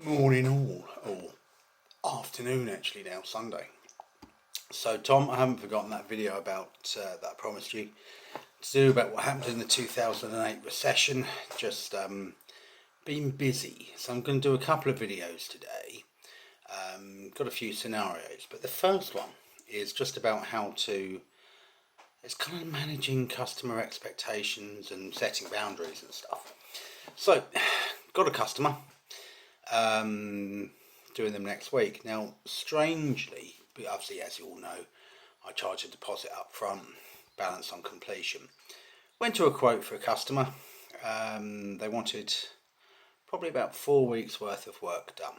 Morning all, or afternoon actually now, Sunday. So Tom, I haven't forgotten that video about that I promised you to do about what happened in the 2008 recession. Just been busy, so I'm going to do a couple of videos today. Got a few scenarios, but the first one is just about it's kind of managing customer expectations and setting boundaries and stuff. So, got a customer. Doing them next week. Now, strangely, but obviously as you all know, I charge a deposit up front, balance on completion. Went to a quote for a customer. They wanted probably about 4 weeks worth of work done.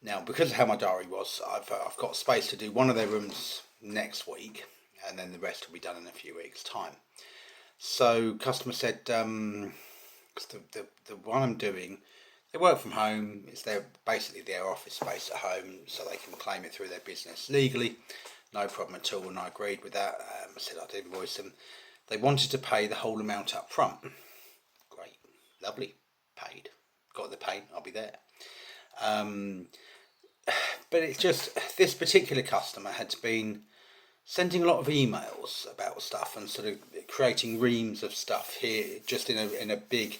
Now, because of how my diary was, I've got space to do one of their rooms next week, and then the rest will be done in a few weeks' time. So, customer said, the one I'm doing, they work from home. It's basically their office space at home, so they can claim it through their business legally. No problem at all, and I agreed with that. I said I'd invoice them. They wanted to pay the whole amount up front. Great, lovely, paid. Got the pay, I'll be there. But it's just, this particular customer had been sending a lot of emails about stuff and sort of creating reams of stuff here, just in a big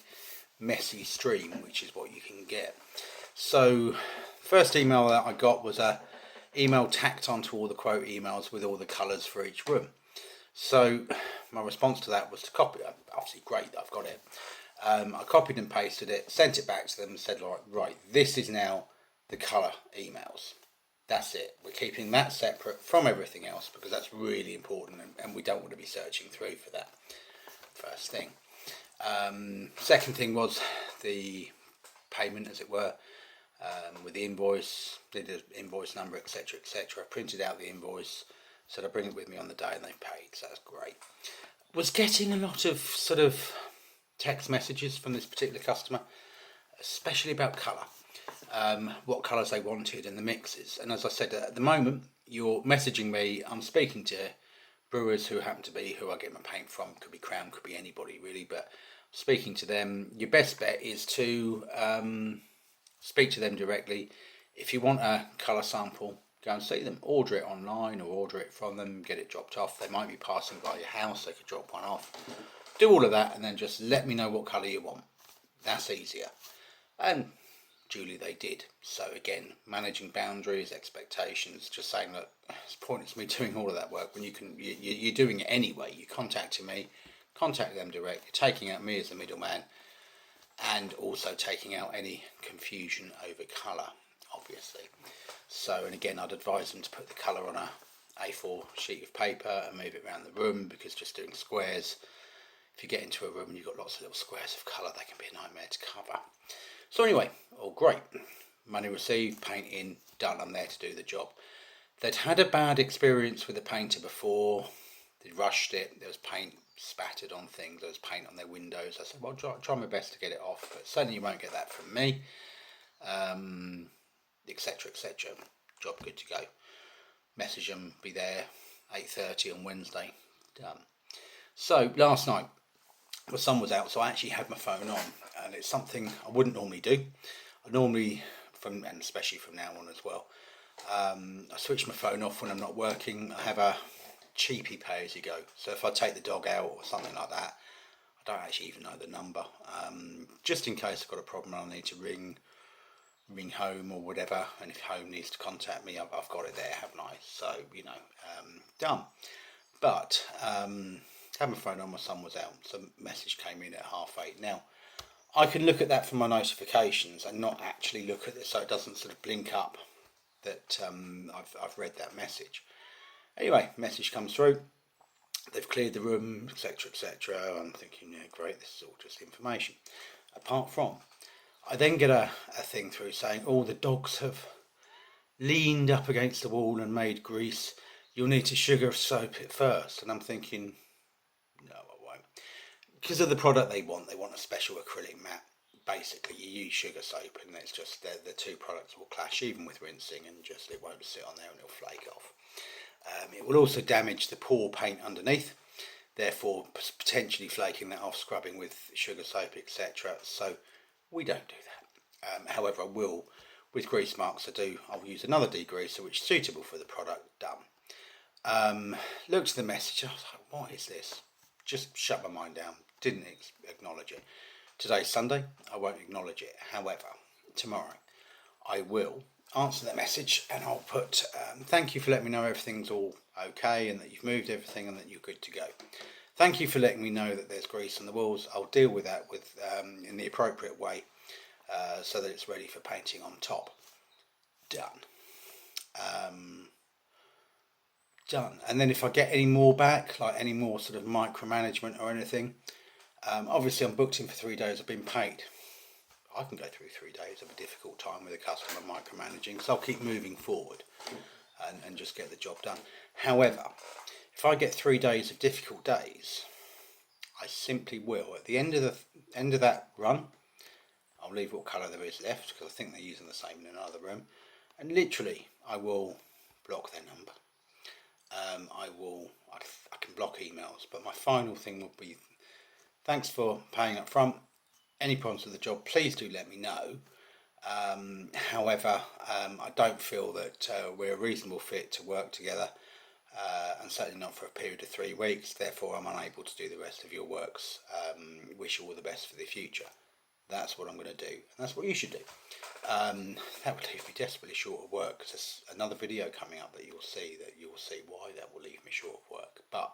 messy stream, which is what you can get. So first email that I got was a email tacked onto all the quote emails with all the colours for each room. So my response to that was to copy it. Obviously great, I've got it. I copied and pasted it, sent it back to them and said, right, this is now the colour emails. That's it. We're keeping that separate from everything else because that's really important, and we don't want to be searching through for that. First thing. Second thing was the payment, as it were, with the invoice, did an invoice number, etc., etc. Printed out the invoice, said I'd bring it with me on the day, and they've paid, so that's great. Was getting a lot of sort of text messages from this particular customer, especially about colour, what colours they wanted and the mixes. And as I said, at the moment, you're messaging me, I'm speaking to brewers who happen to be who I get my paint from. Could be Crown, could be anybody really, but speaking to them, your best bet is to speak to them directly. If you want a colour sample, go and see them. Order it online or order it from them, get it dropped off. They might be passing by your house, they could drop one off. Do all of that and then just let me know what colour you want. That's easier. And duly they did. So again, managing boundaries, expectations, just saying, look, it's pointless me doing all of that work when you're doing it anyway. You're contacting me, contact them direct. You're taking out me as the middleman, and also taking out any confusion over colour, obviously. So, and again, I'd advise them to put the colour on a A4 sheet of paper and move it around the room, because just doing squares, if you get into a room and you've got lots of little squares of colour, they can be a nightmare to cover. So anyway, all great. Money received, paint in, done. I'm there to do the job. They'd had a bad experience with the painter before. They rushed it. There was paint spattered on things. There was paint on their windows. I said, well, try my best to get it off, but certainly you won't get that from me, etc., etc. Job good to go. Message them, be there 8:30 on Wednesday. Done. So last night, the sun was out, so I actually had my phone on, and it's something I wouldn't normally do. I normally, and especially from now on as well, I switch my phone off when I'm not working. I have a cheapy pay-as-you-go, so if I take the dog out or something like that, I don't actually even know the number, just in case I've got a problem and I need to ring home or whatever, and if home needs to contact me, I've got it there, haven't I? So, done. But had my phone on, my son was out, so a message came in at 8:30. Now, I can look at that from my notifications and not actually look at it, so it doesn't sort of blink up that I've read that message. Anyway, message comes through. They've cleared the room, etc., etc. I'm thinking, yeah, great, this is all just information. Apart from, I then get a thing through saying, oh, the dogs have leaned up against the wall and made grease. You'll need to sugar soap it first. And I'm thinking, no, I won't. Because of the product they want a special acrylic mat. Basically, you use sugar soap, and it's just the two products will clash, even with rinsing, and just it won't sit on there and it'll flake off. It will also damage the pour paint underneath, therefore potentially flaking that off, scrubbing with sugar soap, etc. So we don't do that. However, I will with grease marks I'll use another degreaser which is suitable for the product. Done. Looked at the message, I was like, what is this? Just shut my mind down, didn't acknowledge it. Today's Sunday, I won't acknowledge it. However, tomorrow I will answer the message and I'll put thank you for letting me know everything's all okay and that you've moved everything and that you're good to go. Thank you for letting me know that there's grease on the walls. I'll deal with that in the appropriate way so that it's ready for painting on top. Done. Done. And then if I get any more back, like any more sort of micromanagement or anything, obviously I'm booked in for 3 days, I've been paid. I can go through 3 days of a difficult time with a customer micromanaging, so I'll keep moving forward and just get the job done. However, if I get 3 days of difficult days, I simply will, at the end of that run, I'll leave what colour there is left, because I think they're using the same in another room, and literally I will block their number. I can block emails, but my final thing will be, thanks for paying up front. Any problems with the job, please do let me know. However, I don't feel that we're a reasonable fit to work together, and certainly not for a period of 3 weeks. Therefore, I'm unable to do the rest of your works. Wish you all the best for the future. That's what I'm going to do, and that's what you should do. That would leave me desperately short of work, because there's another video coming up that you'll see why that will leave me short of work. But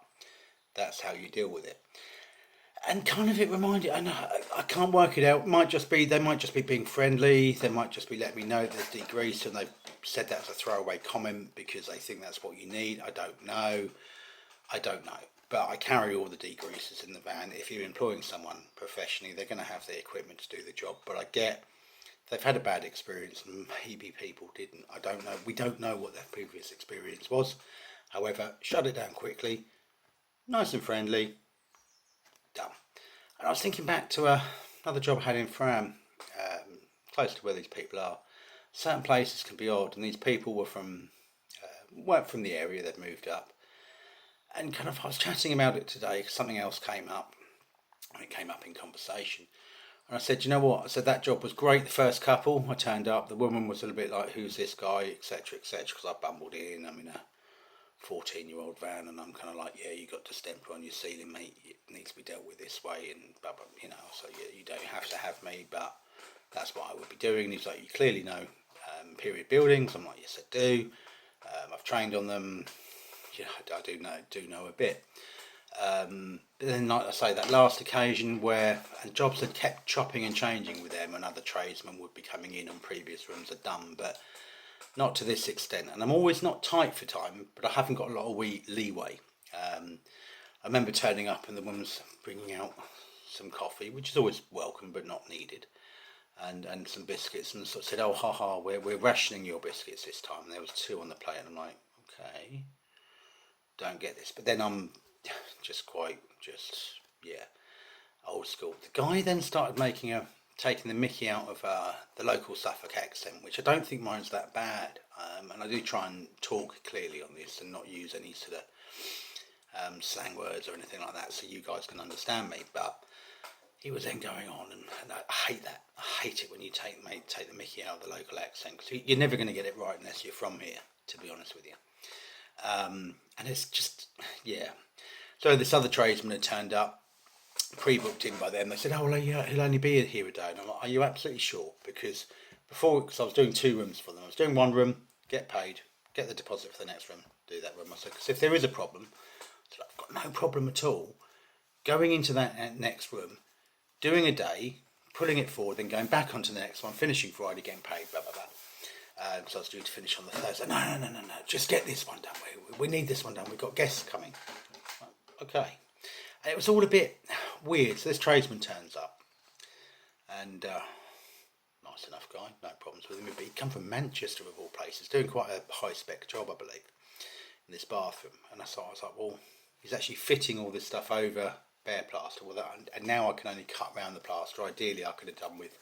that's how you deal with it. And kind of it reminded, I can't work it out. They might just be being friendly. They might just be letting me know there's degrease, and they've said that as a throwaway comment because they think that's what you need. I don't know. But I carry all the degreasers in the van. If you're employing someone professionally, they're going to have the equipment to do the job. But I get they've had a bad experience, and maybe people didn't. I don't know. We don't know what their previous experience was. However, shut it down quickly. Nice and friendly. Done. And I was thinking back to another job I had in Fram, close to where these people are. Certain places can be odd, and these people weren't from the area. They'd moved up. And kind of, I was chatting about it today because something else came up. And it came up in conversation. And I said, you know what? I said, that job was great, the first couple. I turned up. The woman was a little bit like, who's this guy, etc., etc., because I bumbled in. I'm in a 14-year-old van, and I'm kind of like, yeah, you got distemper on your ceiling, mate. It needs to be dealt with this way. And, you know, so you don't have to have me, but that's what I would be doing. And he's like, you clearly know period buildings. I'm like, yes, I do. I've trained on them. You know, I do know a bit. But then, like I say, that last occasion where jobs had kept chopping and changing with them, and other tradesmen would be coming in and previous rooms are done, but not to this extent. And I'm always not tight for time, but I haven't got a lot of leeway. I remember turning up and the woman's bringing out some coffee, which is always welcome but not needed, and some biscuits, and sort of said, oh, we're rationing your biscuits this time. And there was 2 on the plate, and I'm like, okay, don't get this. But then I'm old school. The guy then started taking the mickey out of the local Suffolk accent, which I don't think mine's that bad. And I do try and talk clearly on this and not use any sort of slang words or anything like that, so you guys can understand me. But he was then going on, and I hate that. I hate it when you take the mickey out of the local accent, because you're never going to get it right unless you're from here, to be honest with you. And it's just, yeah. So this other tradesman had turned up, pre-booked in by them. They said, oh, well, yeah, he'll only be here a day. And I'm like, are you absolutely sure? Because I was doing 2 rooms for them. I was doing 1 room, get paid, get the deposit for the next room, do that room. I said, because if there is a problem, I said, I've got no problem at all going into that next room, doing a day, pulling it forward, then going back onto the next one, finishing Friday, getting paid, blah, blah, blah. So I was due to finish on the Thursday. No, just get this one done. We need this one done. We've got guests coming. Okay. And it was all a bit weird. So this tradesman turns up, and nice enough guy, no problems with him. But he'd come from Manchester of all places, doing quite a high spec job, I believe, in this bathroom. And I was like, well, he's actually fitting all this stuff over bare plaster. Well, and now I can only cut around the plaster. Ideally, I could have done with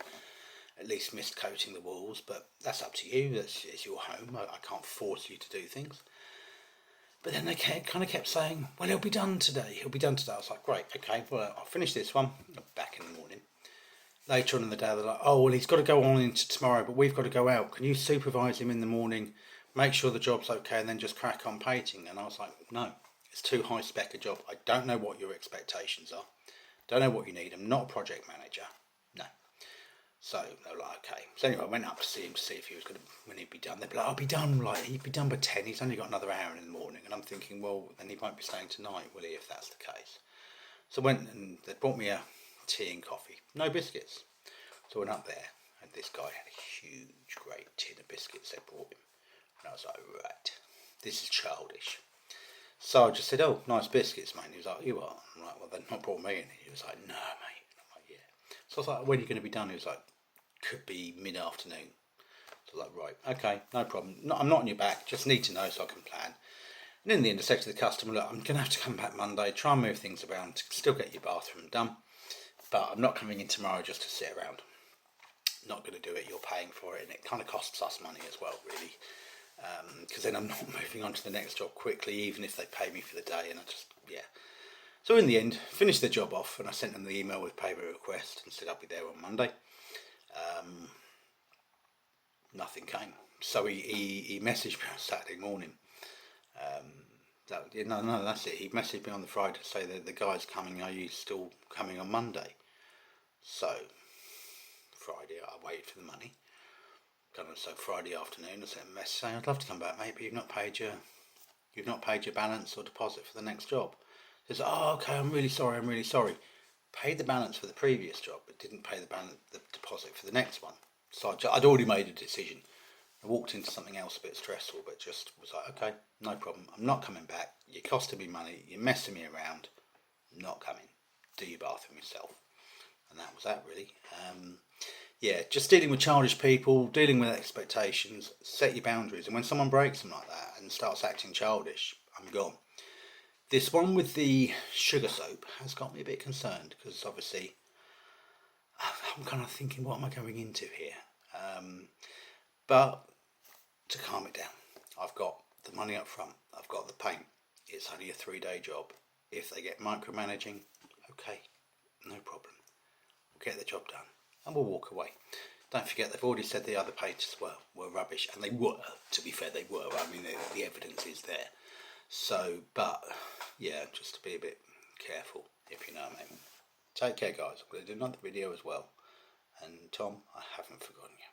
at least mist coating the walls, but that's up to you. It's your home. I can't force you to do things. But then they kind of kept saying, well, he'll be done today. I was like, great, okay, well, I'll finish this one. I'm back in the morning. later on in the day, they're like, oh, well, he's got to go on into tomorrow, but we've got to go out. Can you supervise him in the morning, make sure the job's okay, and then just crack on painting? And I was like, no, it's too high spec a job. I don't know what your expectations are. Don't know what you need. I'm not a project manager. No. So they were like, okay. So anyway, I went up to see him to see if he was going to, when he'd be done. They'd be like, I'll be done, like, he'd be done by 10. He's only got another hour in the morning. And I'm thinking, well, then he won't be staying tonight, will he, if that's the case? So I went and they brought me a tea and coffee. No biscuits. So I went up there and this guy had a huge, great tin of biscuits they brought him. And I was like, right, this is childish. So I just said, oh, nice biscuits, mate. And he was like, you are? I'm like, well, they've not brought me any. He was like, no, mate. And I'm like, yeah. So I was like, when are you going to be done? He was like, could be mid-afternoon. So I was like, right, okay, no problem. No, I'm not on your back, just need to know so I can plan. And in the end, I said to the customer, look, I'm going to have to come back Monday, try and move things around, still get your bathroom done. But I'm not coming in tomorrow just to sit around. Not going to do it, you're paying for it, and it kind of costs us money as well, really. Because then I'm not moving on to the next job quickly, even if they pay me for the day, and I just, yeah. So in the end, finished the job off, and I sent them the email with payment request and said I'll be there on Monday. Nothing came. So he messaged me on Saturday morning. No, that's it. He messaged me on the Friday to say that the guy's coming. Are you still coming on Monday? So Friday, I waited for the money. So Friday afternoon, I sent a message saying I'd love to come back, mate, but you've not paid your balance or deposit for the next job. He says, oh, okay, I'm really sorry. Paid the balance for the previous job, but didn't pay the deposit for the next one. So I'd already made a decision. I walked into something else a bit stressful, but just was like, okay, no problem. I'm not coming back. You're costing me money. You're messing me around. I'm not coming. Do your bathroom yourself. And that was that, really. Yeah, just dealing with childish people, dealing with expectations, set your boundaries. And when someone breaks them like that and starts acting childish, I'm gone. This one with the sugar soap has got me a bit concerned because obviously I'm kind of thinking, what am I going into here? But to calm it down, I've got the money up front, I've got the paint, it's only a 3-day job. If they get micromanaging, okay, no problem. We'll get the job done and we'll walk away. Don't forget, they've already said the other painters were rubbish, and they were, to be fair, they were. I mean, the evidence is there. So, but, yeah, just to be a bit careful, if you know what I mean. Take care, guys. I'm going to do another video as well. And Tom, I haven't forgotten you.